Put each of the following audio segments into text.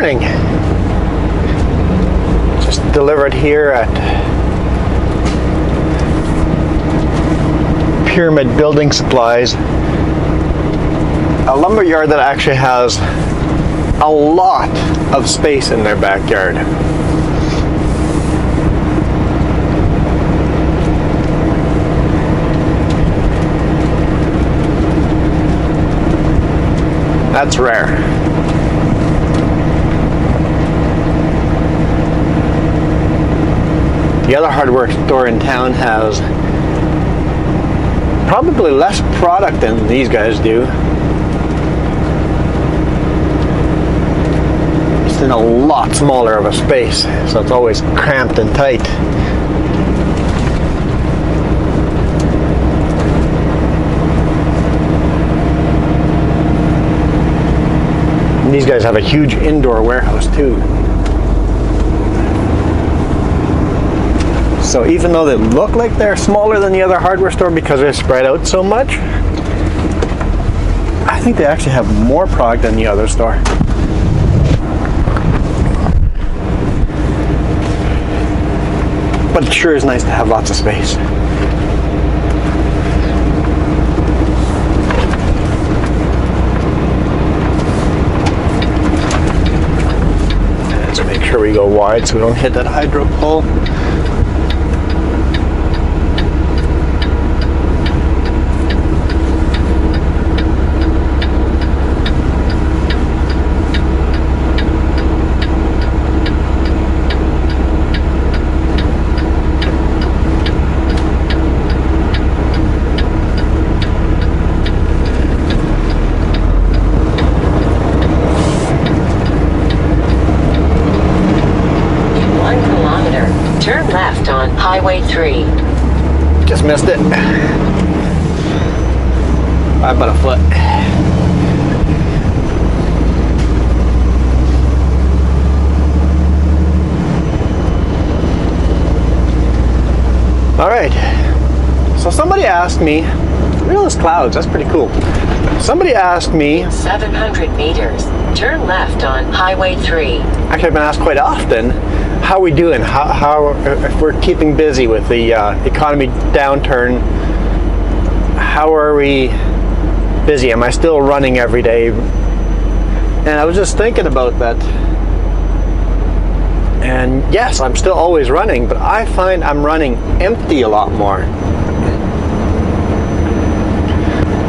morning. Just delivered here at Pyramid Building Supplies, a lumber yard that actually has a lot of space in their backyard. That's rare. The other hardware store in town has probably less product than these guys do. It's in a lot smaller of a space, so it's always cramped and tight. And these guys have a huge indoor warehouse too. So even though they look like they're smaller than the other hardware store because they're spread out so much, I think they actually have more product than the other store. But it sure is nice to have lots of space. Let's make sure we go wide so we don't hit that hydro pole. Turn left on Highway 3. Just missed it. By about a foot. All right. So somebody asked me, look at those clouds, that's pretty cool. Somebody asked me, 700 meters. Turn left on Highway 3. Actually, I've been asked quite often, how are we doing? How if we're keeping busy with the economy downturn, how are we busy? Am I still running every day? And I was just thinking about that. And yes, I'm still always running, but I find I'm running empty a lot more.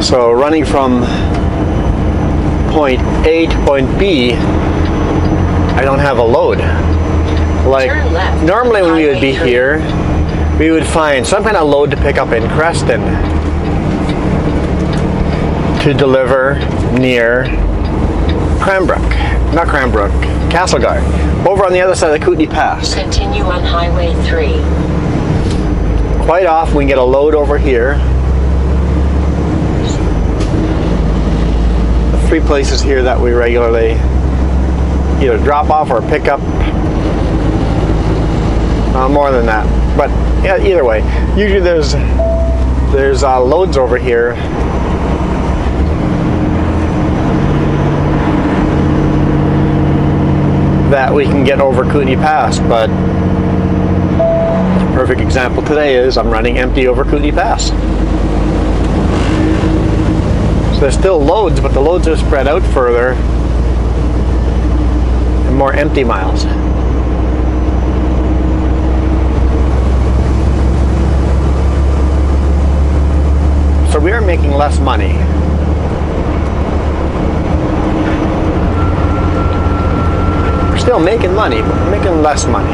So running from point A to point B, I don't have a load. Like normally when we would be here, we would find some kind of load to pick up in Creston to deliver near Castlegar, over on the other side of the Kootenai Pass. Continue on Highway 3. Quite often we get a load over here. The 3 places here that we regularly either drop off or pick up. More than that, but yeah, either way, usually there's loads over here that we can get over Kootenai Pass. But a perfect example today is I'm running empty over Kootenai Pass. So there's still loads, but the loads are spread out further and more empty miles. So we are making less money. We're still making money, but we're making less money.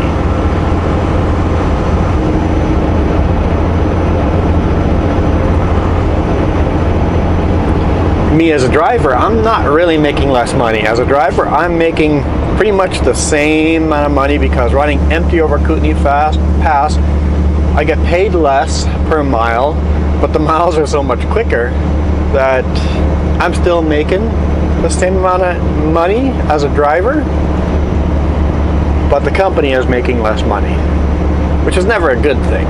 Me as a driver, I'm not really making less money. As a driver, I'm making pretty much the same amount of money because running empty over Kootenai Pass, I get paid less per mile, but the miles are so much quicker that I'm still making the same amount of money as a driver, but the company is making less money, which is never a good thing.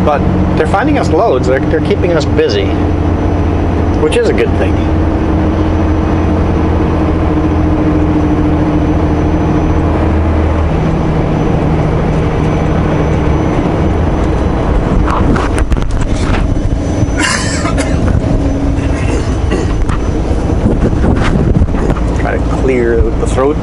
but they're finding us loads. They're keeping us busy, which is a good thing. Try to clear the throat.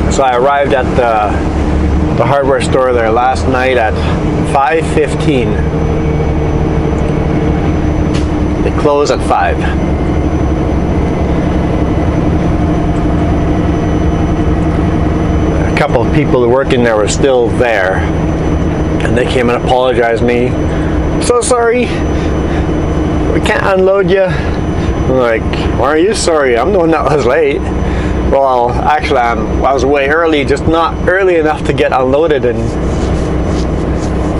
So I arrived at the hardware store there last night at 5:15. They close at 5. A couple of people who worked in there were still there, and they came and apologized to me. So sorry, we can't unload you. I'm like, why are you sorry? I'm the one that was late. Well, actually, I was way early, just not early enough to get unloaded and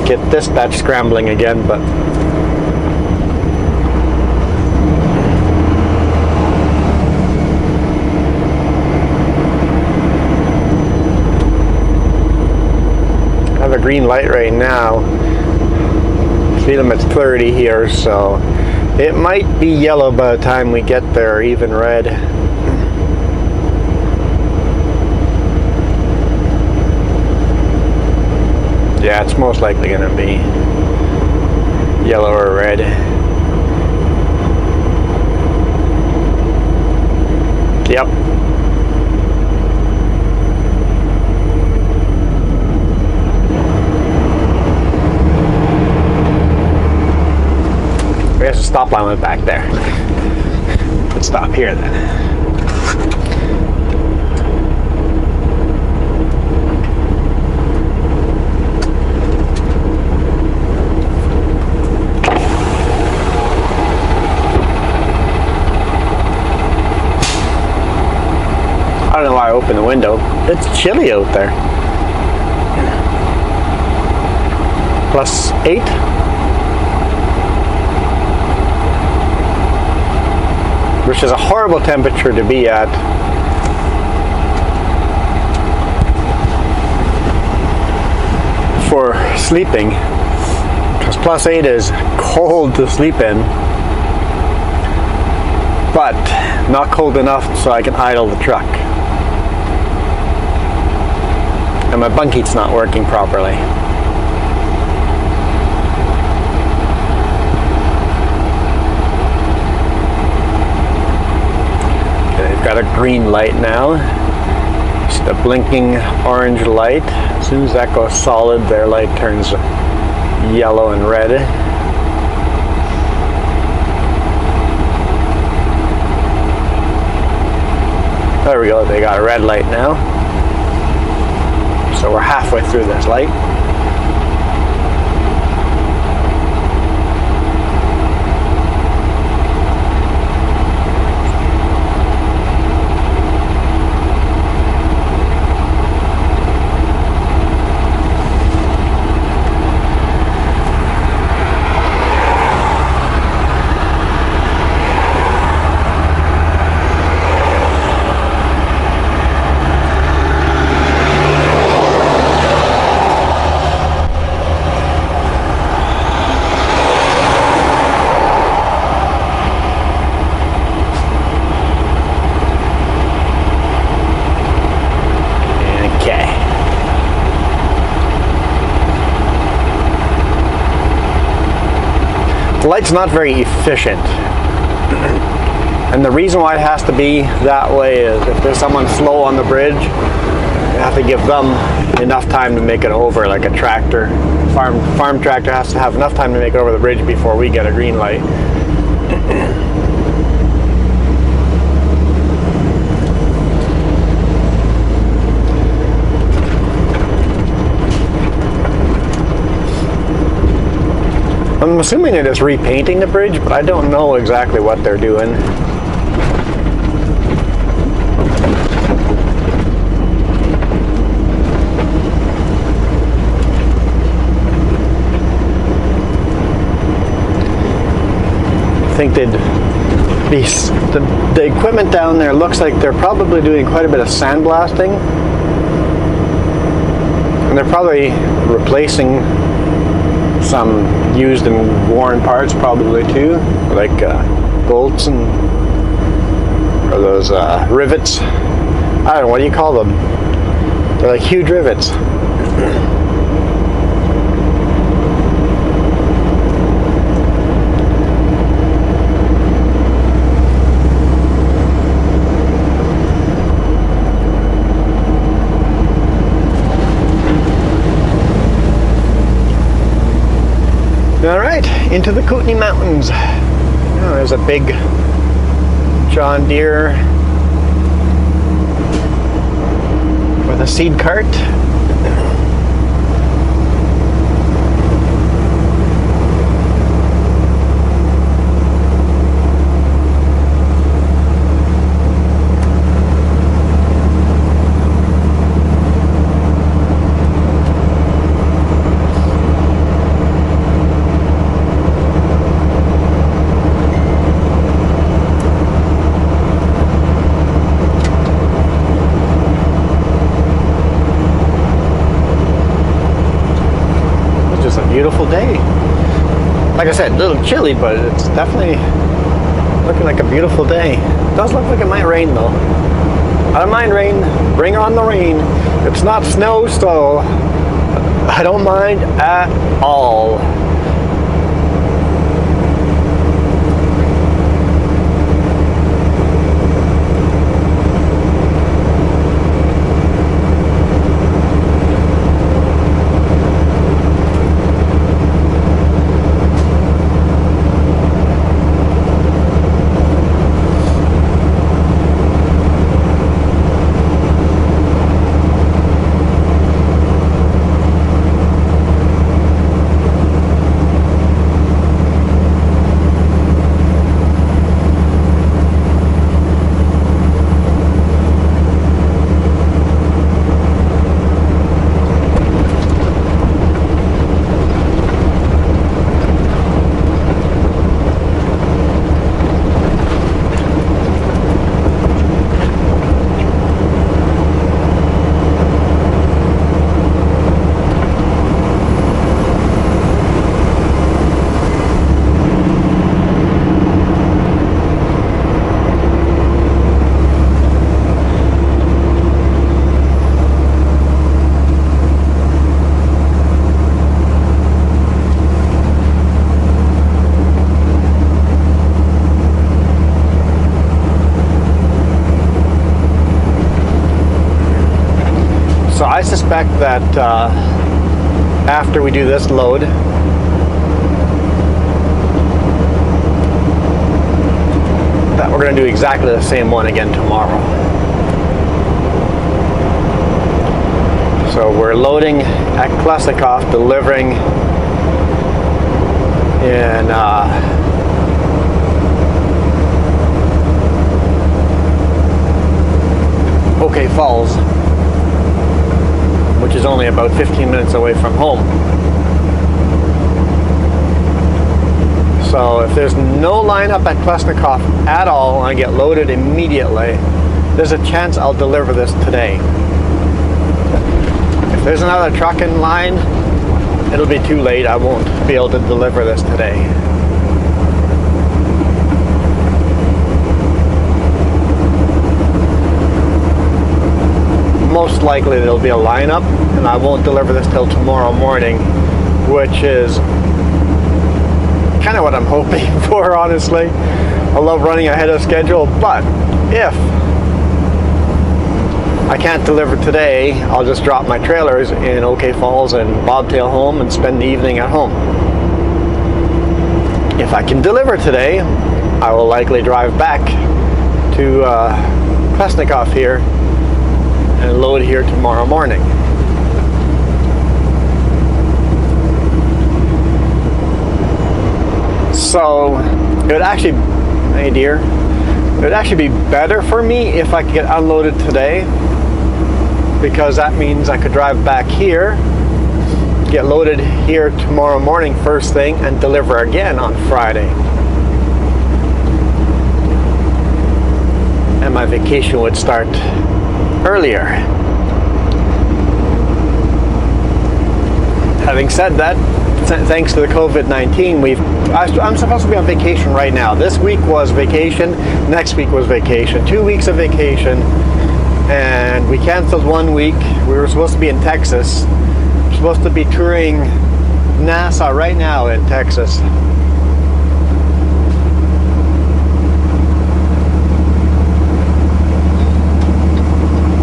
get dispatch scrambling again, but I have a green light right now. Speed limit's 30 here, so it might be yellow by the time we get there, or even red. Yeah, it's most likely going to be yellow or red. Yep. I guess the stop line went back there. Let's stop here then. I don't know why I opened the window. It's chilly out there. +8. Which is a horrible temperature to be at. For sleeping. Because +8 is cold to sleep in. But not cold enough so I can idle the truck. And my bunk heat's not working properly. Okay, they've got a green light now. Just a blinking orange light. As soon as that goes solid, their light turns yellow and red. There we go, they got a red light now. So we're halfway through this light. The light's not very efficient, and the reason why it has to be that way is if there's someone slow on the bridge, you have to give them enough time to make it over, like a tractor. Farm tractor has to have enough time to make it over the bridge before we get a green light. I'm assuming they're just repainting the bridge, but I don't know exactly what they're doing. I think they'd The equipment down there looks like they're probably doing quite a bit of sandblasting, and they're probably replacing some used and worn parts probably too, like bolts and or those rivets. I don't know, what do you call them? They're like huge rivets. All right, into the Kootenay Mountains. Oh, there's a big John Deere with a seed cart. Beautiful day. Like I said, a little chilly, but it's definitely looking like a beautiful day. It does look like it might rain though. I don't mind rain. Bring on the rain. It's not snow, so I don't mind at all. So I suspect that after we do this load, that we're going to do exactly the same one again tomorrow. So we're loading at Klesnikoff, delivering in OK Falls, which is only about 15 minutes away from home. So if there's no lineup at Klesnikoff at all and I get loaded immediately, there's a chance I'll deliver this today. If there's another truck in line, it'll be too late. I won't be able to deliver this today. Most likely there'll be a lineup and I won't deliver this till tomorrow morning, which is kind of what I'm hoping for, honestly. I love running ahead of schedule, but if I can't deliver today, I'll just drop my trailers in OK Falls and bobtail home and spend the evening at home. If I can deliver today, I will likely drive back to Klesnikoff here and load here tomorrow morning. So it would actually, hey dear, it would actually be better for me if I could get unloaded today, because that means I could drive back here, get loaded here tomorrow morning first thing, and deliver again on Friday. vacation would start earlier. Having said that, thanks to the COVID-19, I'm supposed to be on vacation right now. This week was vacation, next week was vacation, 2 weeks of vacation, and we canceled 1 week. We were supposed to be in Texas. We're supposed to be touring NASA right now in Texas.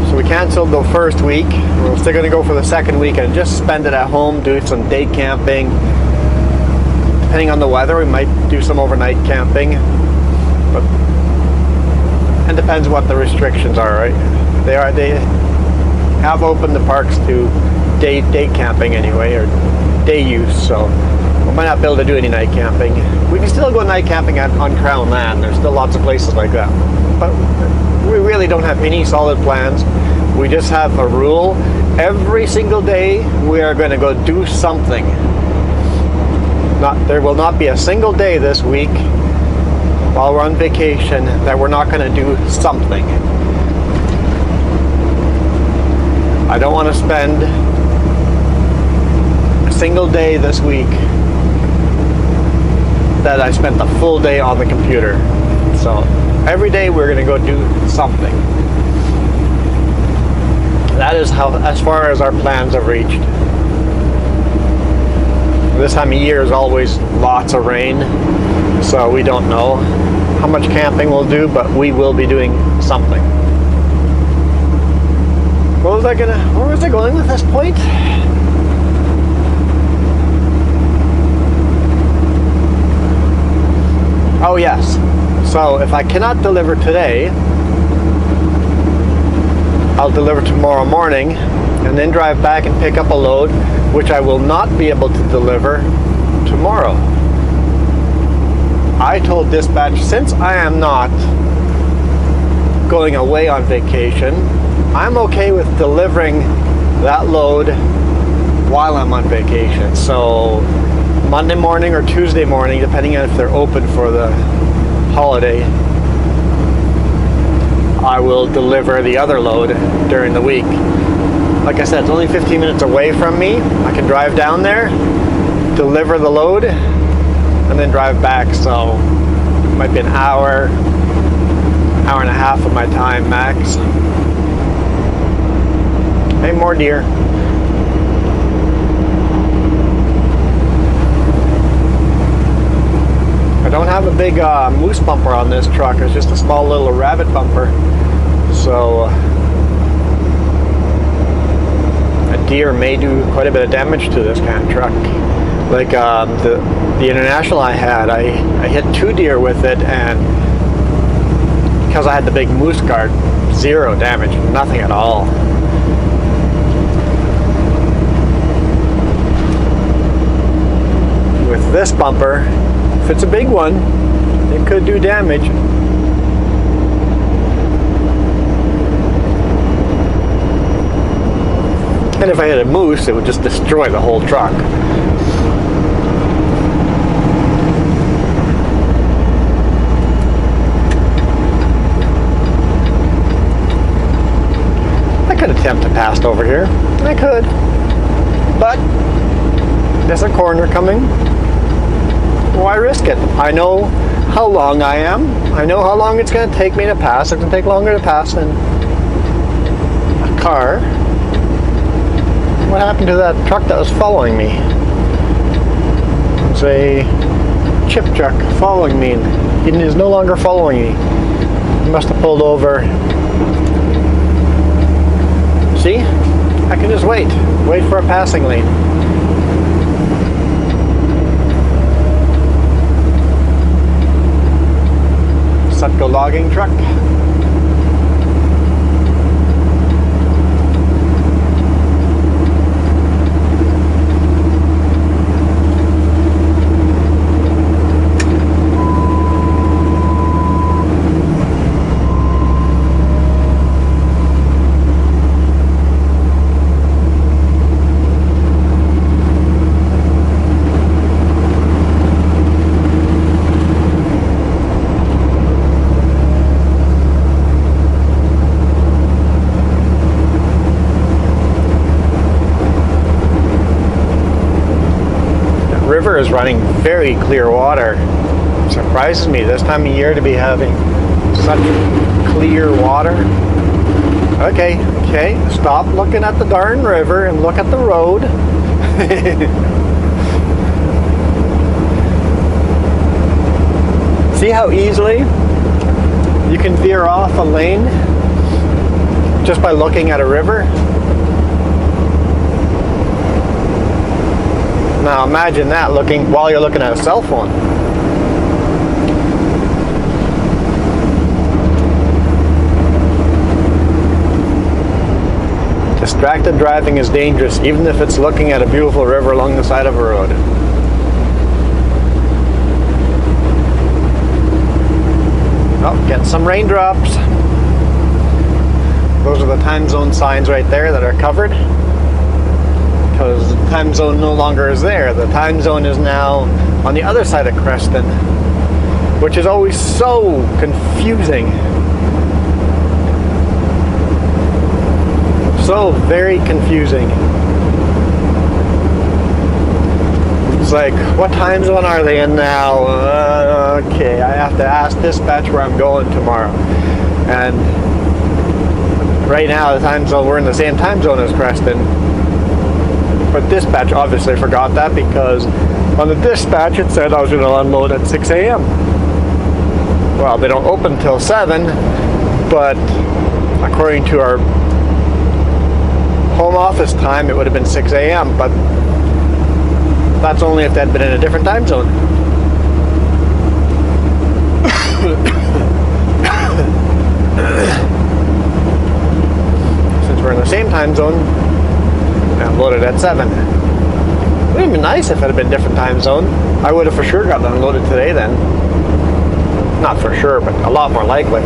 So we canceled the first week. We're still going to go for the second week and just spend it at home, do some day camping. Depending on the weather, we might do some overnight camping. And depends what the restrictions are, right? They have opened the parks to day camping anyway, or day use, so we might not be able to do any night camping. We can still go night camping on Crown land. There's still lots of places like that. But we really don't have any solid plans. We just have a rule. Every single day we are going to go do something. There will not be a single day this week while we're on vacation that we're not going to do something. I don't want to spend a single day this week that I spent the full day on the computer. So every day we're going to go do something. That is as far as our plans have reached. This time of year is always lots of rain, so we don't know how much camping we'll do, but we will be doing something. Where was I going with this point? Oh yes. So if I cannot deliver today, I'll deliver tomorrow morning and then drive back and pick up a load, which I will not be able to deliver tomorrow. I told dispatch, since I am not going away on vacation, I'm okay with delivering that load while I'm on vacation. So Monday morning or Tuesday morning, depending on if they're open for the holiday, I will deliver the other load during the week. Like I said, it's only 15 minutes away from me. I can drive down there, deliver the load, and then drive back. So it might be an hour and a half of my time max. Hey, more deer. I don't have a big moose bumper on this truck. It's just a small little rabbit bumper. So a deer may do quite a bit of damage to this kind of truck. Like the International I had, I hit 2 deer with it, and because I had the big moose guard, 0 damage, nothing at all. With this bumper, if it's a big one, it could do damage. And if I hit a moose, it would just destroy the whole truck. I could attempt to pass over here. I could. But there's a corner coming. Why risk it? I know how long I am. I know how long it's going to take me to pass. It's going to take longer to pass than a car. What happened to that truck that was following me? It's a chip truck following me. It is no longer following me. He must have pulled over. See? I can just wait for a passing lane. Sutco logging truck. is running very clear water. Surprises me this time of year to be having such clear water. Okay, stop looking at the darn river and look at the road. See how easily you can veer off a lane just by looking at a river? Now imagine that while you're looking at a cell phone. Distracted driving is dangerous, even if it's looking at a beautiful river along the side of a road. Oh, getting some raindrops. Those are the time zone signs right there that are covered, because the time zone no longer is there. The time zone is now on the other side of Creston, which is always so confusing. So very confusing. It's like, what time zone are they in now? Okay, I have to ask dispatch where I'm going tomorrow. And right now, the time zone, we're in the same time zone as Creston. But dispatch obviously forgot that, because on the dispatch it said I was going to unload at 6 a.m. Well, they don't open till 7, but according to our home office time, it would have been 6 a.m., but that's only if they'd been in a different time zone. Since we're in the same time zone, I loaded at 7. It would have been nice if it had been a different time zone. I would have for sure got unloaded today then. Not for sure, but a lot more likely.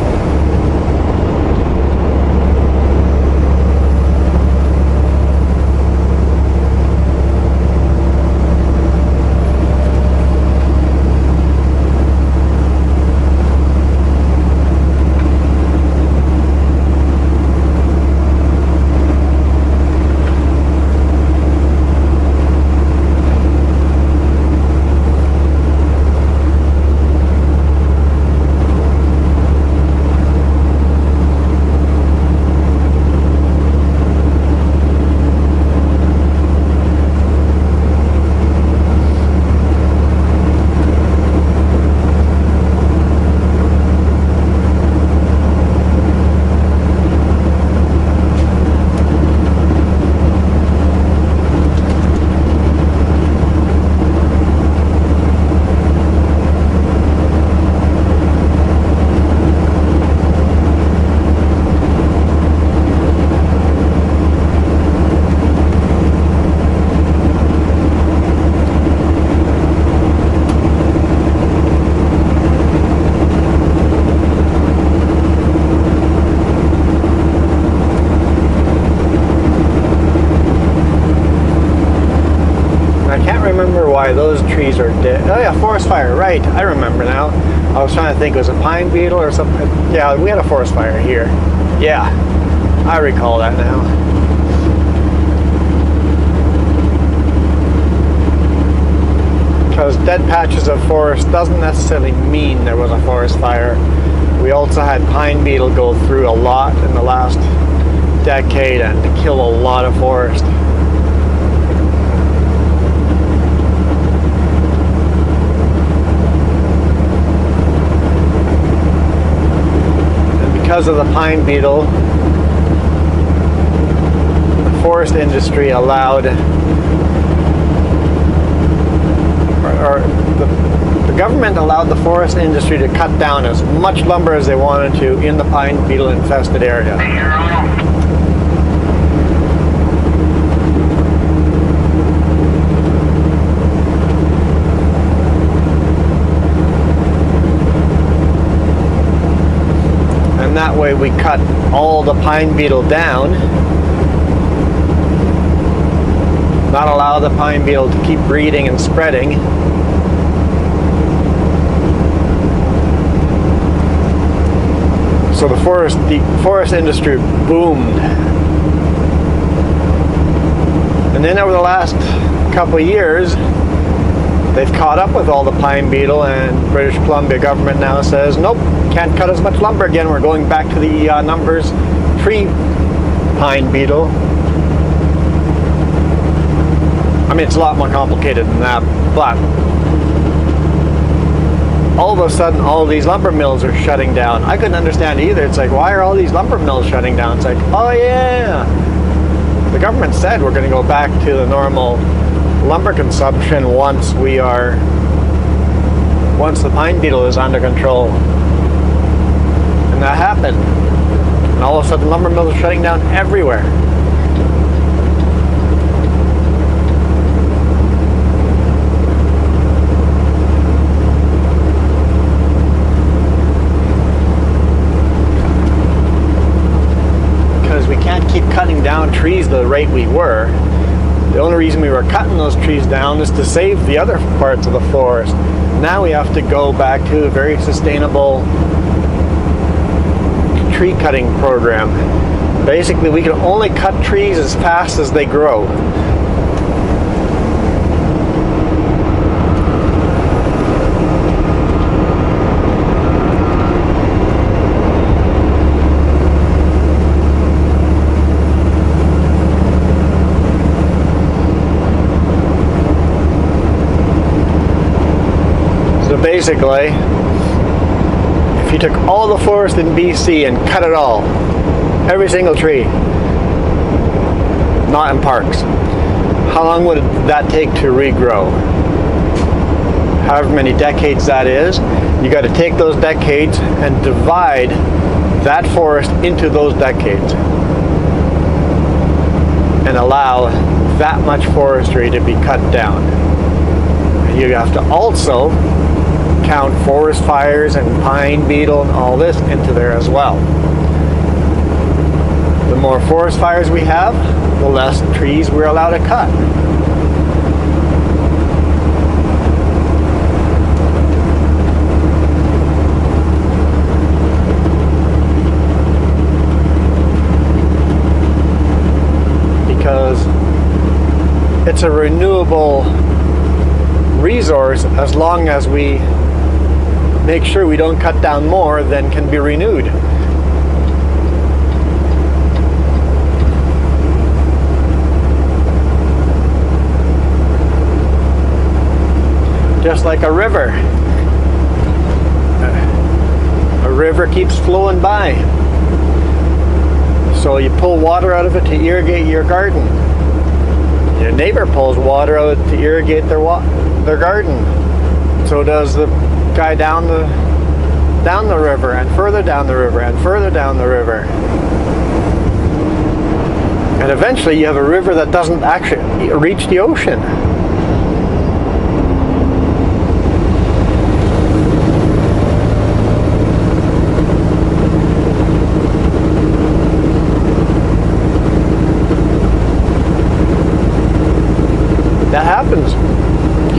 Why those trees are dead. Oh yeah, forest fire, right, I remember now. I was trying to think, was it a pine beetle or something? Yeah, we had a forest fire here. Yeah, I recall that now. Because dead patches of forest doesn't necessarily mean there was a forest fire. We also had pine beetle go through a lot in the last decade and kill a lot of forest. Because of the pine beetle, the forest industry allowed, the government allowed the forest industry to cut down as much lumber as they wanted to in the pine beetle infested area. That way we cut all the pine beetle down, not allow the pine beetle to keep breeding and spreading. So the forest industry boomed. And then over the last couple of years, they've caught up with all the pine beetle, and British Columbia government now says, nope, can't cut as much lumber again. We're going back to the numbers tree pine beetle. I mean, it's a lot more complicated than that, but all of a sudden, all of these lumber mills are shutting down. I couldn't understand either. It's like, why are all these lumber mills shutting down? It's like, oh yeah, the government said we're going to go back to the normal lumber consumption once the pine beetle is under control. And that happened. And all of a sudden, lumber mills are shutting down everywhere. We can't keep cutting down trees the rate we were. The only reason we were cutting those trees down is to save the other parts of the forest. Now we have to go back to a very sustainable tree cutting program. Basically, we can only cut trees as fast as they grow. Basically, if you took all the forest in BC and cut it all, every single tree, not in parks, how long would that take to regrow? However many decades that is, you got to take those decades and divide that forest into those decades and allow that much forestry to be cut down. And you have to also count forest fires and pine beetle and all this into there as well. The more forest fires we have, the less trees we're allowed to cut. Because it's a renewable resource as long as we make sure we don't cut down more than can be renewed. Just like a river. A river keeps flowing by. So you pull water out of it to irrigate your garden. Your neighbor pulls water out to irrigate their garden. So does the guy down the river, and further down the river, and further down the river. And eventually you have a river that doesn't actually reach the ocean. That happens.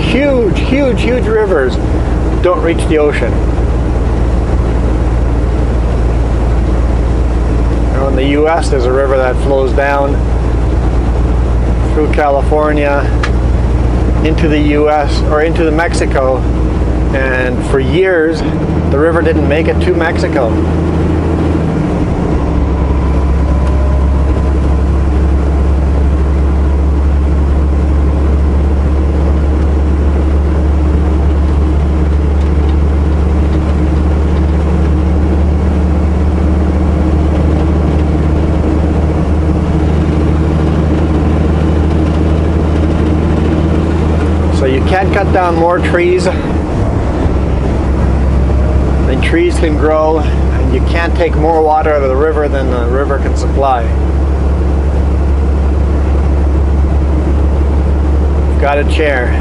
Huge rivers don't reach the ocean. Now in the US, there's a river that flows down through California into the US or into the Mexico, and for years the river didn't make it to Mexico. You can't cut down more trees than trees can grow, and you can't take more water out of the river than the river can supply. You've got a chair.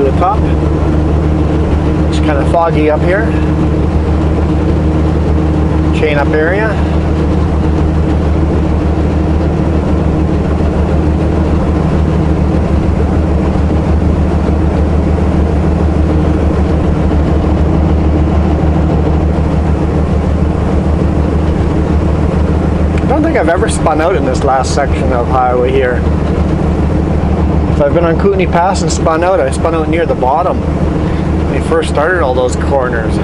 to the top. It's kind of foggy up here. Chain up area. I don't think I've ever spun out in this last section of highway here. If I've been on Kootenai Pass and spun out, I spun out near the bottom when we first started all those corners.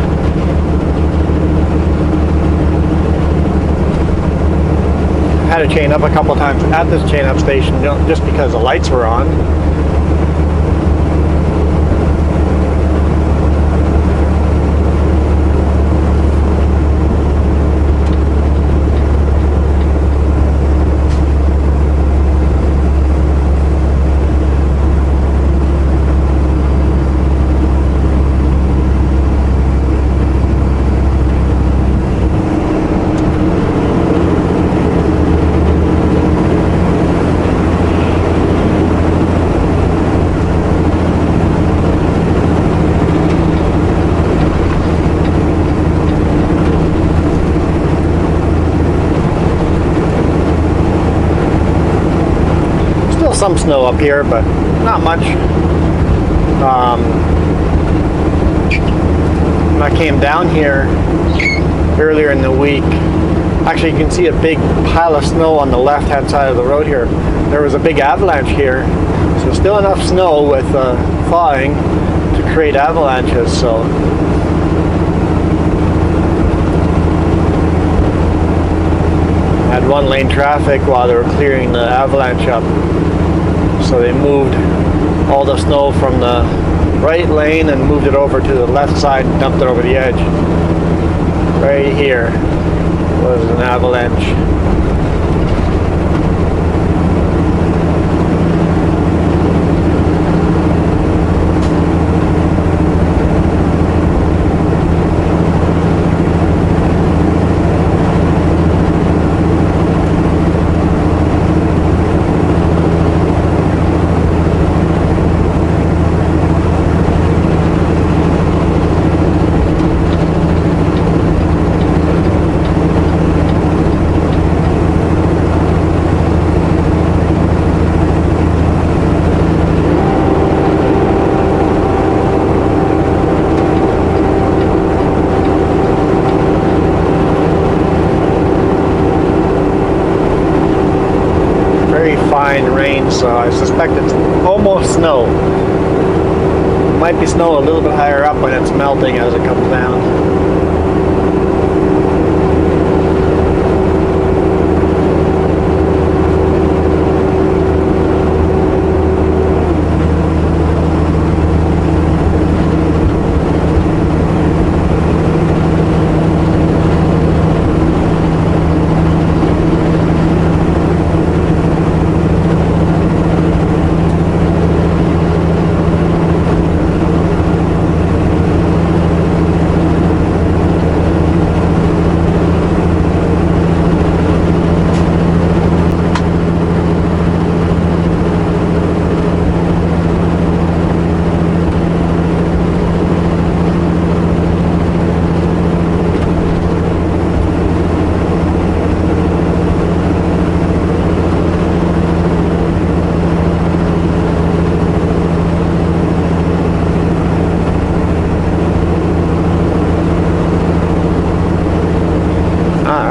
Had to chain up a couple times at this chain up station just because the lights were on. Some snow up here, but not much. When I came down here earlier in the week, actually you can see a big pile of snow on the left hand side of the road here. There was a big avalanche here, so still enough snow with thawing to create avalanches. So had one lane traffic while they were clearing the avalanche up. So they moved all the snow from the right lane and moved it over to the left side and dumped it over the edge. Right here was an avalanche. Fine rain, so I suspect it's almost snow. Might be snow a little bit higher up when it's melting as it comes down.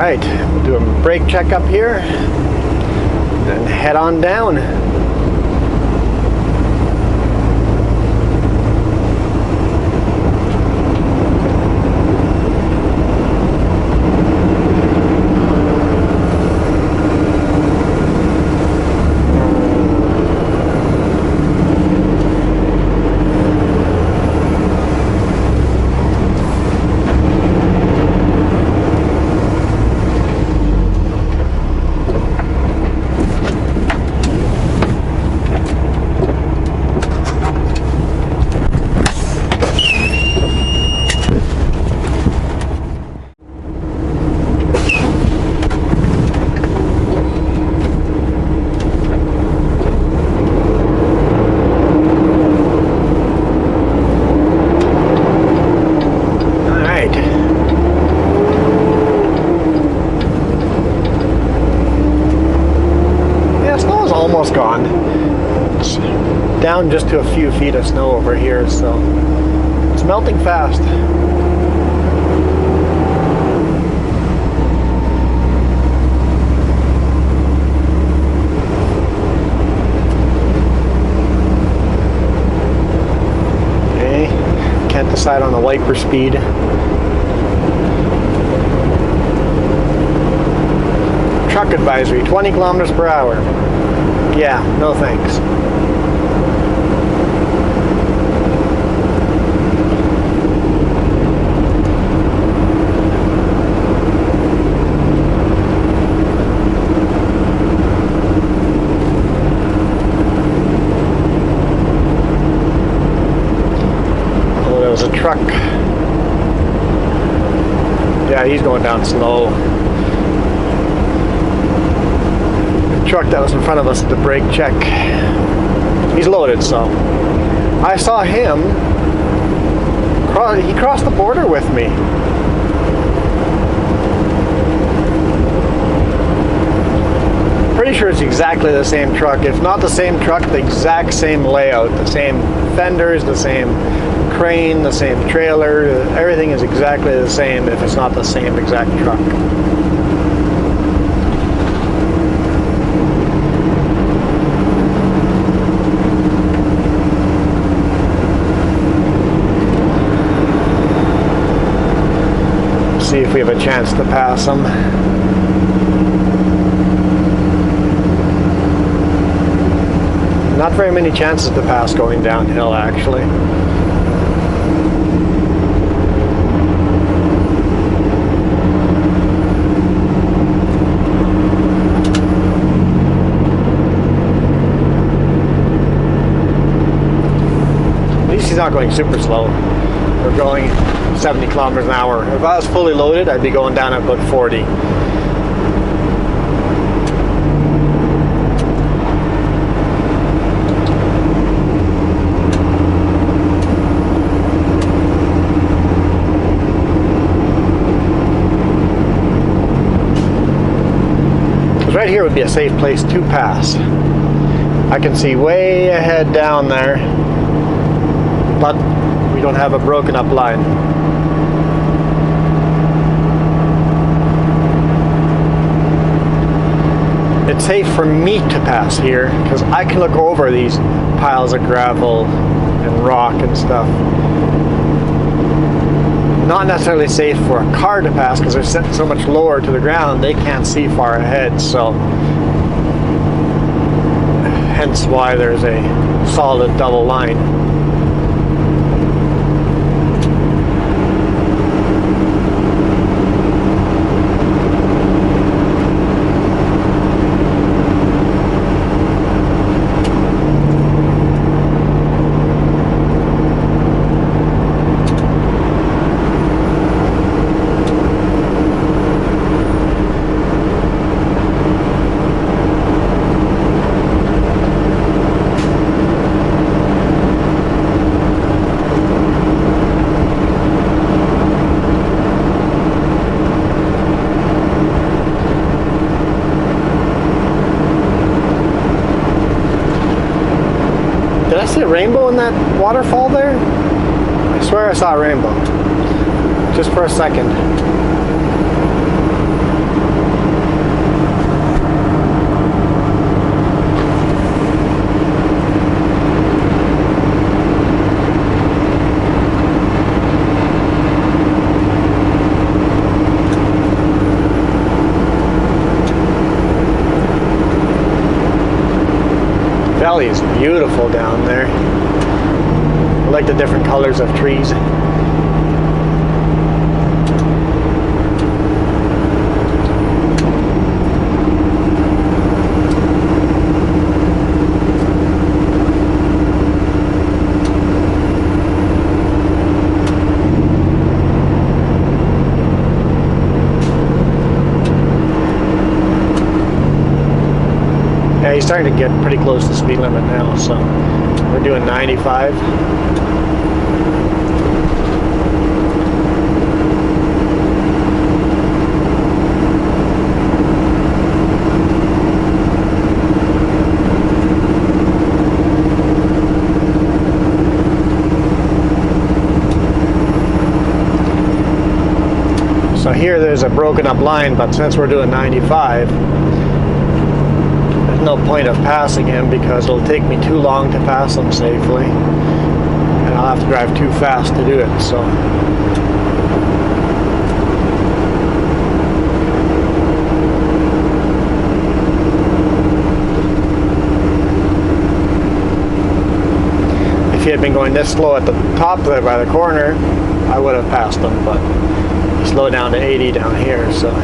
We'll do a brake check up here and head on down. down just to a few feet of snow over here, so it's melting fast. Okay, can't decide on the wiper speed. Truck advisory, 20 kilometers per hour. Yeah, no thanks. Oh, there was a truck. Yeah, he's going down slow. Truck that was in front of us at the brake check. He's loaded, so I saw him. He crossed the border with me. Pretty sure it's exactly the same truck. If not the same truck, the exact same layout, the same fenders, the same crane, the same trailer. Everything is exactly the same if it's not the same exact truck. See if we have a chance to pass them. Not very many chances to pass going downhill, actually. At least he's not going super slow. We're going 70 kilometers an hour. If I was fully loaded, I'd be going down at about 40. Because right here would be a safe place to pass. I can see way ahead down there, but we don't have a broken up line. It's safe for me to pass here because I can look over these piles of gravel and rock and stuff. Not necessarily safe for a car to pass because they're set so much lower to the ground they can't see far ahead, so hence why there's a solid double line. Did I see a rainbow in that waterfall there? I swear I saw a rainbow. Just for a second. Valley is beautiful down there. I like the different colors of trees. Yeah, he's starting to get pretty close to the speed limit now, so we're doing 95. So here there's a broken up line, but since we're doing 95, there's no point of passing him because it'll take me too long to pass him safely. And I'll have to drive too fast to do it, so. If he had been going this slow at the top there by the corner, I would have passed him, but he slowed down to 80 down here, so.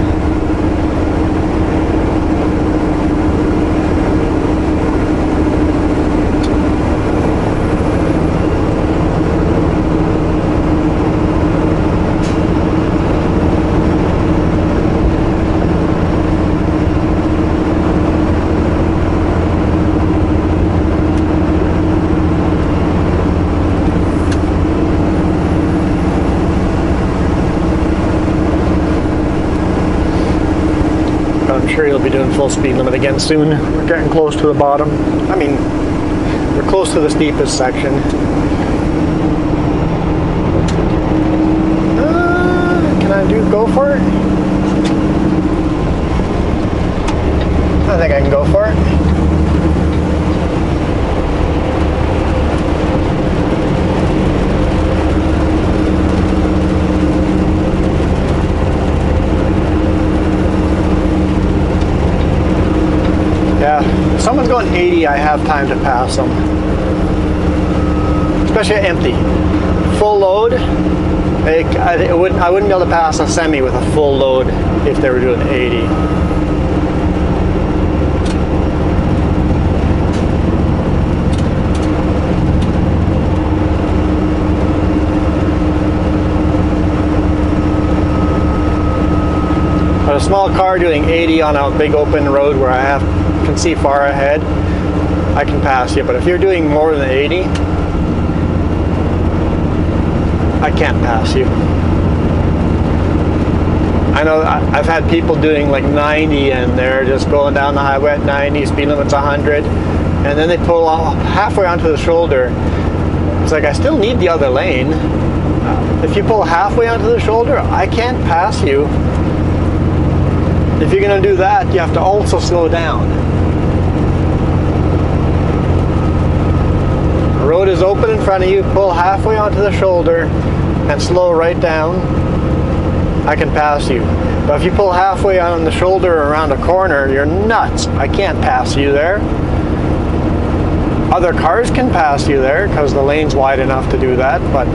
I'm sure he'll be doing full speed limit again soon. We're getting close to the bottom. I mean, we're close to the steepest section. Can I go for it? I think I can go for it. Yeah, if someone's going 80, I have time to pass them. Especially empty. Full load, I wouldn't be able to pass a semi with a full load if they were doing 80. But a small car doing 80 on a big open road where I can see far ahead, I can pass you. But if you're doing more than 80, I can't pass you. I know I've had people doing like 90 and they're just going down the highway at 90, speed limit's 100, and then they pull off halfway onto the shoulder. It's like, I still need the other lane. If you pull halfway onto the shoulder, I can't pass you. If you're going to do that, you have to also slow down. The road is open in front of you, pull halfway onto the shoulder and slow right down, I can pass you. But if you pull halfway on the shoulder around a corner, you're nuts. I can't pass you there. Other cars can pass you there because the lane's wide enough to do that, but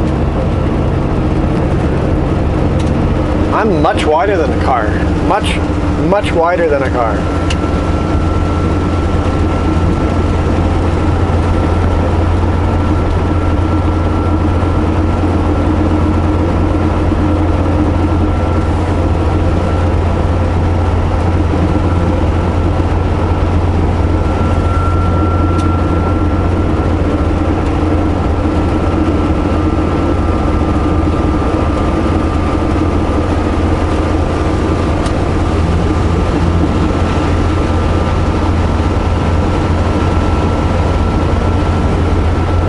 I'm much wider than a car. Much wider than a car.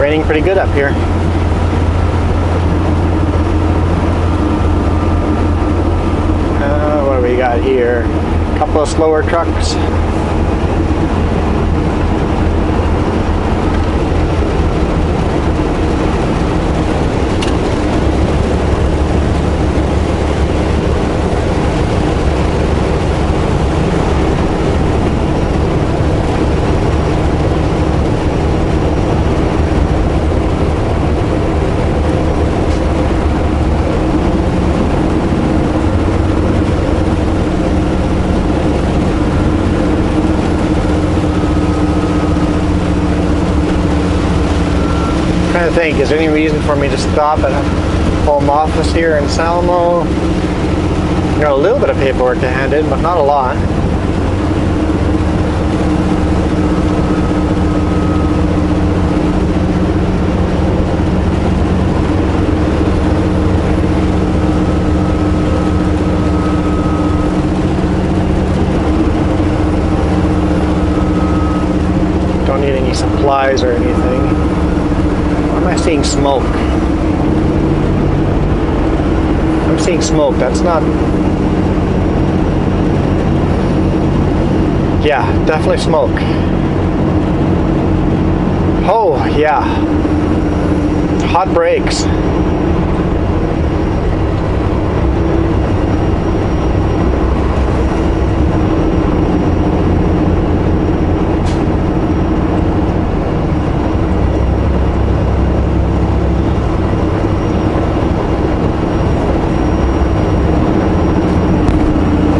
Raining pretty good up here. What do we got here? A couple of slower trucks. Trying to think, is there any reason for me to stop at home office here in Salmo? Got a little bit of paperwork to hand in, but not a lot. Don't need any supplies or anything. Am I seeing smoke? I'm seeing smoke. That's not Yeah, definitely smoke. Oh, yeah. Hot brakes.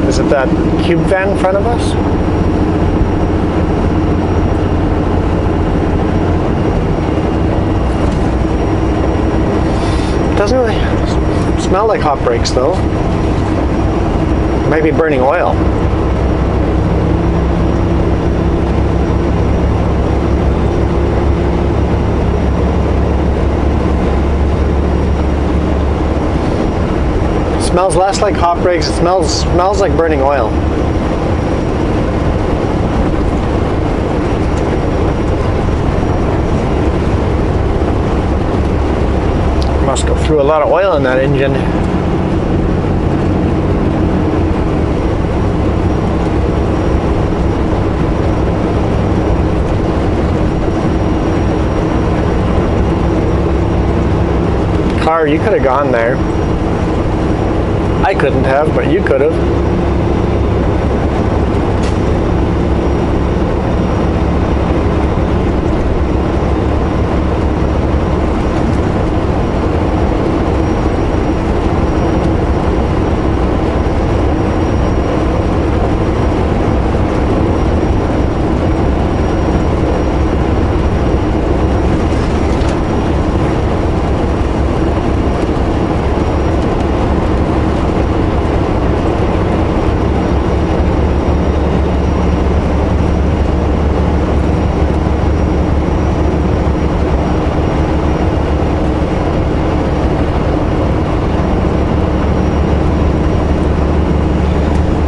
Is it that cube van in front of us? Doesn't really smell like hot brakes though. Maybe burning oil. It smells less like hot brakes. It smells like burning oil. Must go through a lot of oil in that engine. Car, you could have gone there. I couldn't have, but you could have.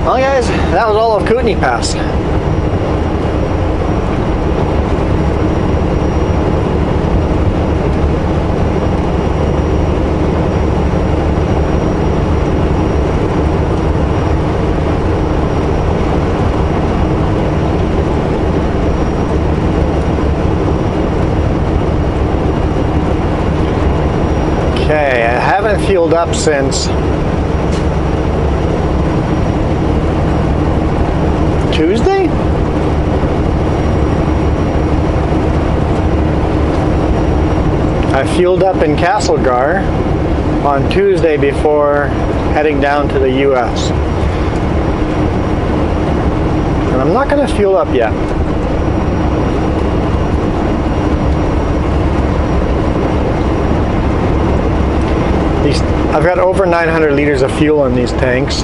Well guys, that was all of Kootenai Pass. Okay, I haven't fueled up since Tuesday? I fueled up in Castlegar on Tuesday before heading down to the US. And I'm not going to fuel up yet. I've got over 900 liters of fuel in these tanks.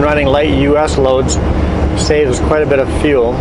Running light US loads saves quite a bit of fuel.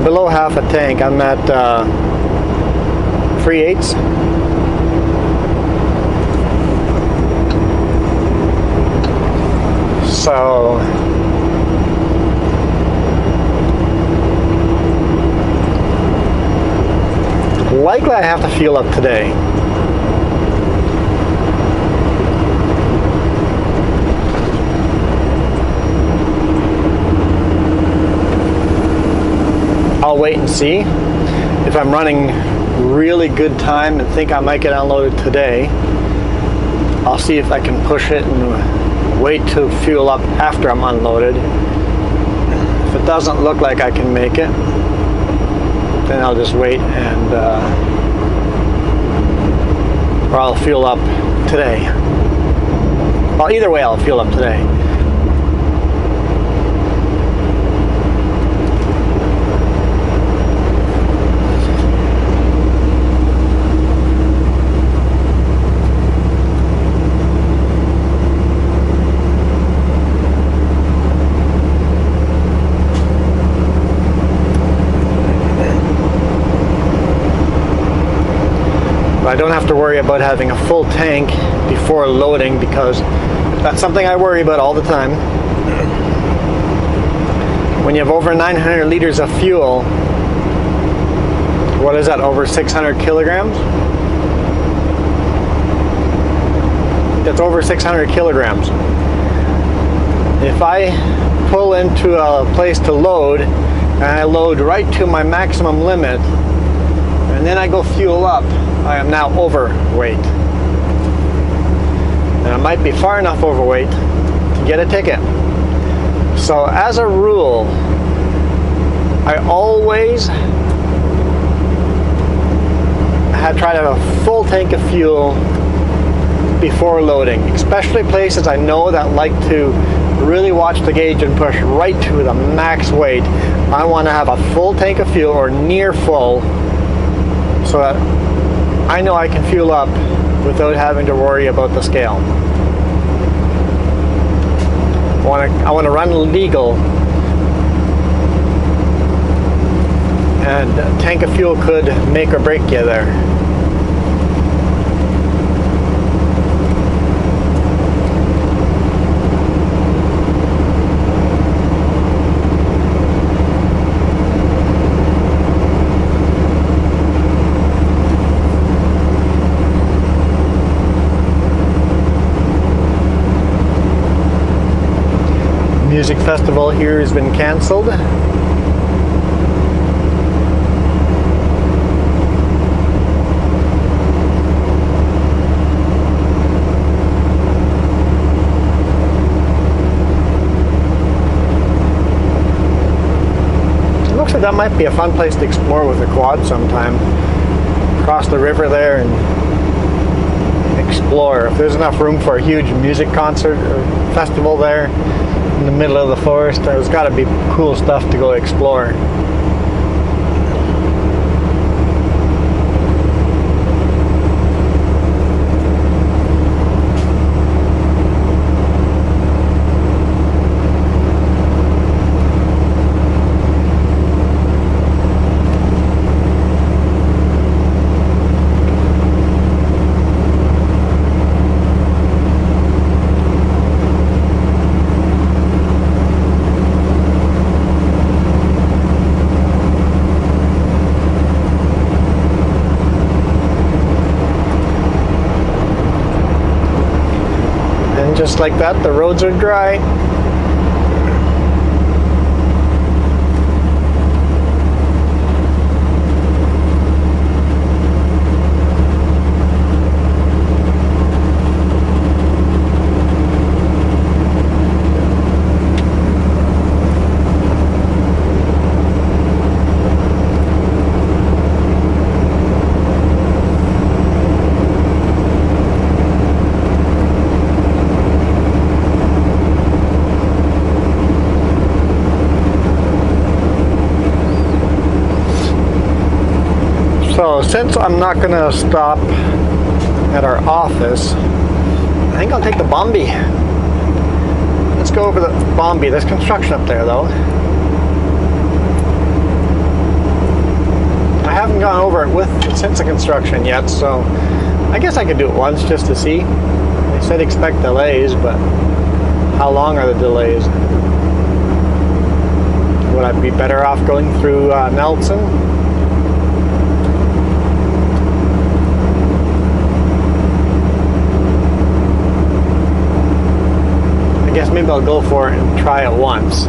Below half a tank. I'm at 3/8. So likely I have to fuel up today. I'll wait and see. If I'm running really good time and think I might get unloaded today, I'll see if I can push it and wait to fuel up after I'm unloaded. If it doesn't look like I can make it, then I'll just wait and or I'll fuel up today. Well, either way, I'll fuel up today. don't have to worry about having a full tank before loading, because that's something I worry about all the time. When you have over 900 liters of fuel, what is that, over 600 kilograms? That's over 600 kilograms. If I pull into a place to load and I load right to my maximum limit and then I go fuel up, I am now overweight. And I might be far enough overweight to get a ticket. So as a rule, I always try to have a full tank of fuel before loading, especially places I know that like to really watch the gauge and push right to the max weight. I want to have a full tank of fuel or near full, so that I know I can fuel up without having to worry about the scale. I want to run legal, and a tank of fuel could make or break you there. Music festival here has been canceled. It looks like that might be a fun place to explore with a quad sometime. Cross the river there and explore. If there's enough room for a huge music concert or festival there in the middle of the forest, there's got to be cool stuff to go explore. Just like that, the roads are dry. So since I'm not going to stop at our office, I think I'll take the Bombi. Let's go over the Bombi. There's construction up there though. I haven't gone over it since the construction yet, so I guess I could do it once just to see. They said expect delays, but how long are the delays? Would I be better off going through Nelson? I guess maybe I'll go for it and try it once.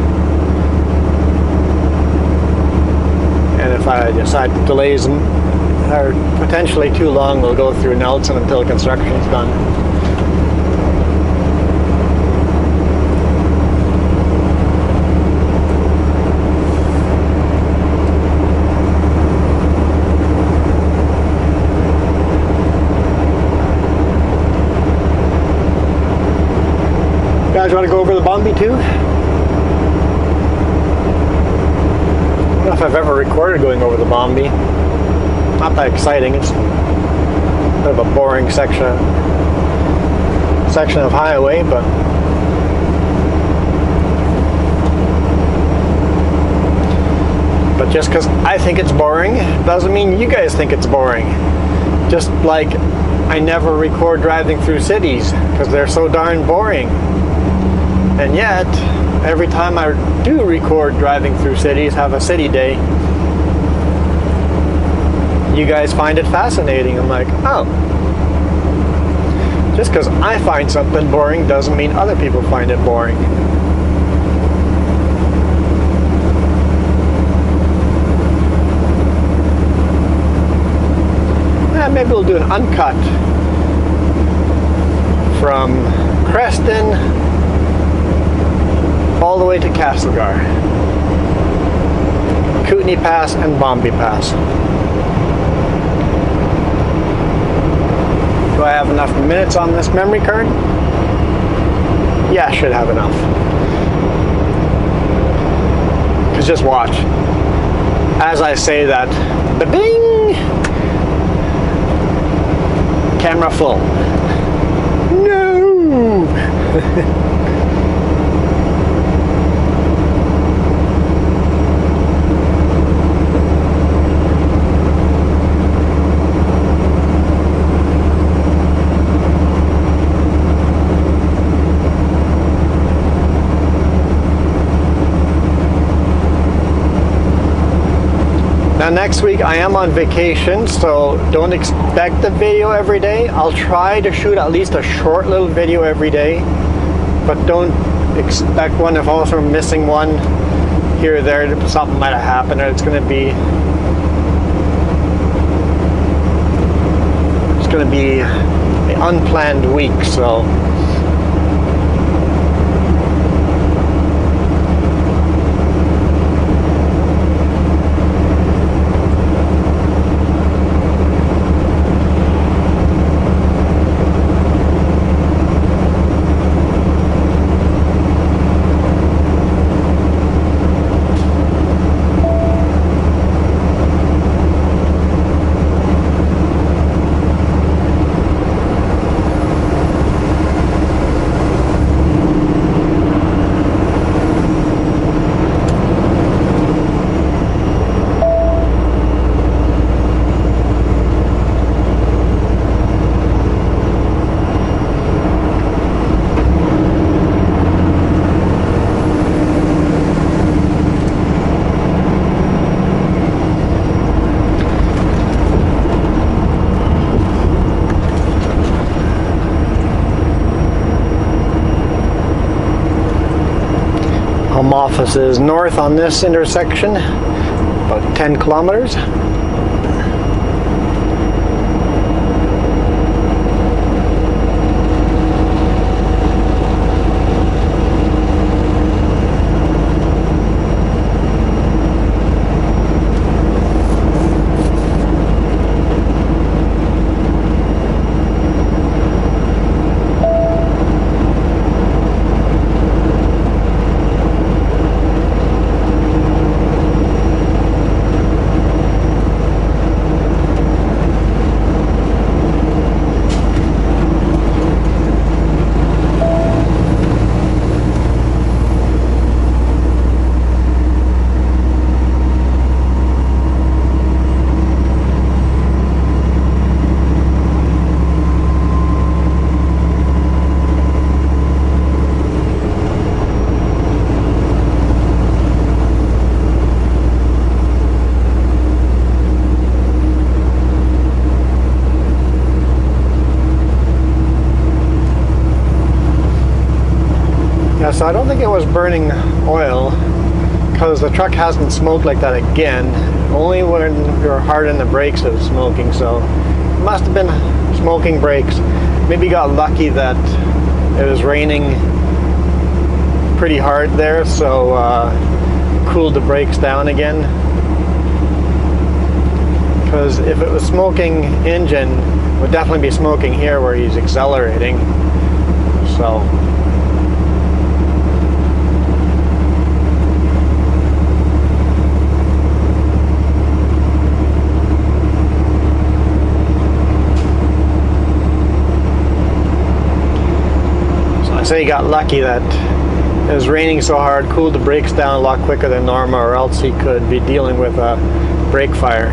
And if I decide the delays are potentially too long, we'll go through Nelson until construction's done. You guys want to go over the Bombi too? I don't know if I've ever recorded going over the Bombi. Not that exciting. It's a bit of a boring section of highway, but just because I think it's boring doesn't mean you guys think it's boring. Just like I never record driving through cities because they're so darn boring. And yet, every time I do record driving through cities, have a city day, you guys find it fascinating. I'm like, oh. Just because I find something boring doesn't mean other people find it boring. Maybe we'll do an uncut from Creston all the way to Castlegar, Kootenay Pass and Bombay Pass. Do I have enough minutes on this memory card? Yeah, I should have enough. Because just watch. As I say that, ba-ding! Camera full. No! Now next week I am on vacation, so don't expect a video every day. I'll try to shoot at least a short little video every day, but don't expect one. If also I'm missing one here or there, something might have happened, or it's going to be an unplanned week, so. Home office is north on this intersection, about 10 kilometers. So I don't think it was burning oil, because the truck hasn't smoked like that again. Only when you're hard on the brakes it was smoking, so it must have been smoking brakes. Maybe got lucky that it was raining pretty hard there, so cooled the brakes down again. Because if it was smoking engine, it would definitely be smoking here where he's accelerating. So. So he got lucky that it was raining so hard, cooled the brakes down a lot quicker than normal, or else he could be dealing with a brake fire.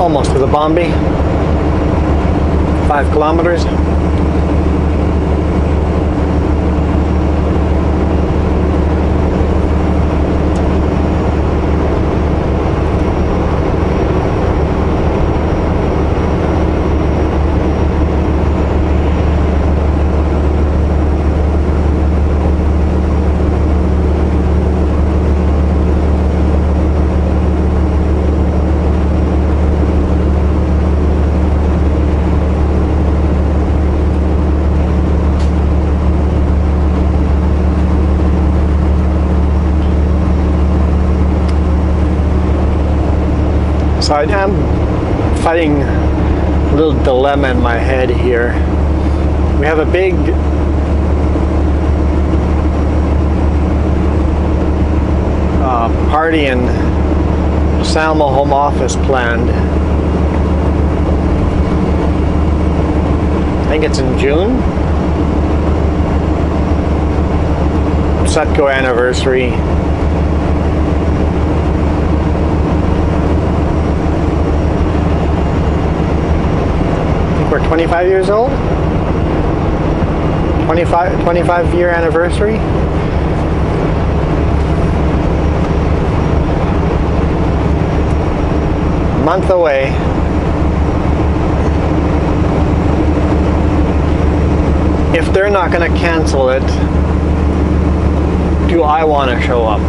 almost to the Bombi. 5 kilometers. So I am fighting a little dilemma in my head here. We have a big party in Salmo home office planned. I think it's in June. Sutco anniversary. We're 25 years old? 25 year anniversary? A month away. If they're not going to cancel it, do I want to show up?